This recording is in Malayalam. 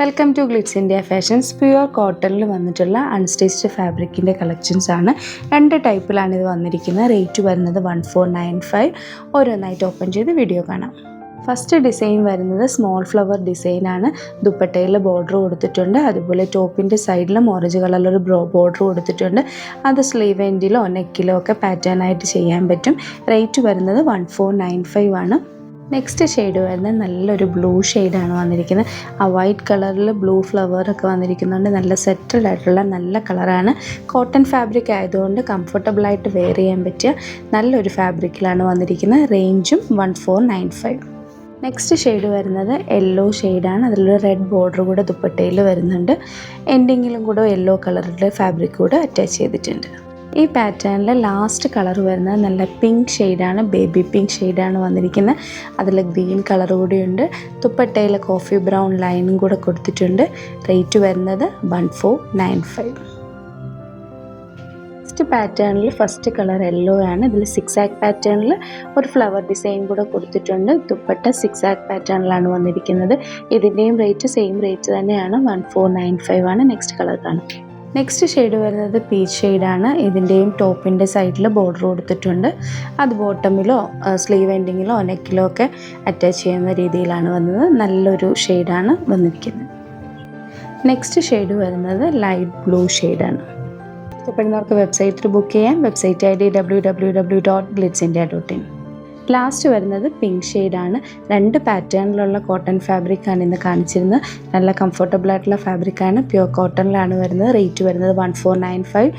Welcome to glitz India fashions. Pure കോട്ടണിൽ വന്നിട്ടുള്ള അൺസ്റ്റിച്ച്ഡ് ഫാബ്രിക്കിൻ്റെ കളക്ഷൻസ് ആണ്. രണ്ട് ടൈപ്പിലാണ് ഇത് വന്നിരിക്കുന്നത്. റേറ്റ് വരുന്നത് 1495. ഓരോന്നായിട്ട് ഓപ്പൺ ചെയ്ത് വീഡിയോ കാണാം. ഫസ്റ്റ് ഡിസൈൻ വരുന്നത് സ്മോൾ ഫ്ലവർ ഡിസൈനാണ്. ദുപ്പട്ടയിൽ ബോർഡർ കൊടുത്തിട്ടുണ്ട്. അതുപോലെ ടോപ്പിൻ്റെ സൈഡിലും ഓറഞ്ച് കളറിലൊരു ബോർഡർ കൊടുത്തിട്ടുണ്ട്. അത് സ്ലീവ് എൻഡിലോ നെക്കിലോ ഒക്കെ പാറ്റേൺ ആയിട്ട് ചെയ്യാൻ പറ്റും. റേറ്റ് വരുന്നത് 1495 ആണ്. നെക്സ്റ്റ് ഷെയ്ഡ് വരുന്നത് നല്ലൊരു ബ്ലൂ ഷെയ്ഡാണ് വന്നിരിക്കുന്നത്. ആ വൈറ്റ് കളറിൽ ബ്ലൂ ഫ്ലവറൊക്കെ വന്നിരിക്കുന്നുണ്ട്. നല്ല സെറ്റിൽഡ് ആയിട്ടുള്ള നല്ല കളറാണ്. കോട്ടൺ ഫാബ്രിക് ആയതുകൊണ്ട് കംഫർട്ടബിളായിട്ട് വെയർ ചെയ്യാൻ പറ്റിയ നല്ലൊരു ഫാബ്രിക്കിലാണ് വന്നിരിക്കുന്നത്. റേഞ്ചും 1495. നെക്സ്റ്റ് ഷെയ്ഡ് വരുന്നത് യെല്ലോ ഷെയ്ഡാണ്. അതിലൊരു റെഡ് ബോർഡർ കൂടെ ദുപ്പട്ടയിൽ വരുന്നുണ്ട്. എൻഡിങ്ങിലും കൂടെ യെല്ലോ കളറിൻ്റെ ഫാബ്രിക് കൂടെ അറ്റാച്ച് ചെയ്തിട്ടുണ്ട്. ഈ പാറ്റേണിൽ ലാസ്റ്റ് കളർ വരുന്നത് നല്ല പിങ്ക് ഷെയ്ഡാണ്. ബേബി പിങ്ക് ഷെയ്ഡാണ് വന്നിരിക്കുന്നത്. അതിൽ ഗ്രീൻ കളർ കൂടിയുണ്ട്. ദുപ്പട്ടയിൽ കോഫി ബ്രൗൺ ലൈനും കൂടെ കൊടുത്തിട്ടുണ്ട്. റേറ്റ് വരുന്നത് 1495. ഫസ്റ്റ് പാറ്റേണിൽ ഫസ്റ്റ് കളർ യെല്ലോ ആണ്. ഇതിൽ സിക്സാക്ക് പാറ്റേണിൽ ഒരു ഫ്ലവർ ഡിസൈൻ കൂടെ കൊടുത്തിട്ടുണ്ട്. ദുപ്പട്ട സിക്സാക്ക് പാറ്റേണിലാണ് വന്നിരിക്കുന്നത്. ഇതിൻ്റെയും റേറ്റ് സെയിം റേറ്റ് തന്നെയാണ്, 1495 ആണ്. നെക്സ്റ്റ് കളർ കാണാം. നെക്സ്റ്റ് ഷെയ്ഡ് വരുന്നത് പീച്ച് ഷെയ്ഡാണ്. ഇതിൻ്റെയും ടോപ്പിൻ്റെ സൈഡിൽ ബോർഡർ കൊടുത്തിട്ടുണ്ട്. അത് ബോട്ടമിലോ സ്ലീവ് എൻഡിങ്ങിലോ നെക്കിലോ ഒക്കെ അറ്റാച്ച് ചെയ്യുന്ന രീതിയിലാണ് വന്നത്. നല്ലൊരു ഷെയ്ഡാണ് വന്നിരിക്കുന്നത്. നെക്സ്റ്റ് ഷെയ്ഡ് വരുന്നത് ലൈറ്റ് ബ്ലൂ ഷെയ്ഡാണ്. ഇഷ്ടപ്പെടുന്നവർക്ക് വെബ്സൈറ്റിൽ ബുക്ക് ചെയ്യാം. Website ID www.glitzindia.in. ലാസ്റ്റ് വരുന്നത് പിങ്ക് ഷെയ്ഡാണ്. രണ്ട് പാറ്റേണിലുള്ള കോട്ടൺ ഫാബ്രിക്കാണ് ഇന്ന് കാണിച്ചിരുന്നത്. നല്ല കംഫർട്ടബിൾ ആയിട്ടുള്ള ഫാബ്രിക്കാണ്. പ്യുവർ കോട്ടണിലാണ് വരുന്നത്. റേറ്റ് വരുന്നത് 1495.